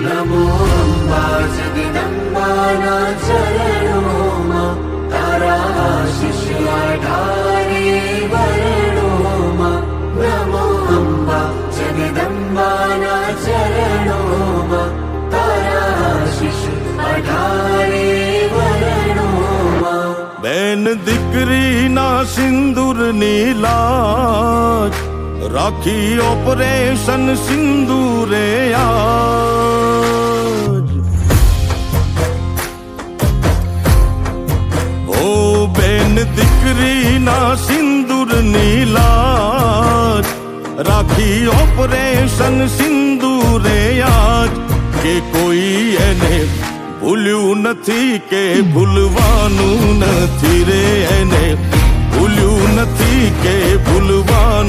नमो अम्बा जगदम्बाना चरणों तारा आशीष अठारे वर्णों नमो अम्बा जगदम्बाना चरणों तारा आशीष अठारे वर्णों બેન દીકરીના સિંદૂરની લાજ રાખી ઓપરેશન સિંદૂરે આજ ઓ બેન દીકરીના સિંદૂરની લાજ રાખી ઓપરેશન સિંદૂરે આજ કે કોઈ એને ભૂલ્યું નથી કે ભૂલવાનું નથી રે એને ભૂલ્યું નથી કે ભૂલવાનું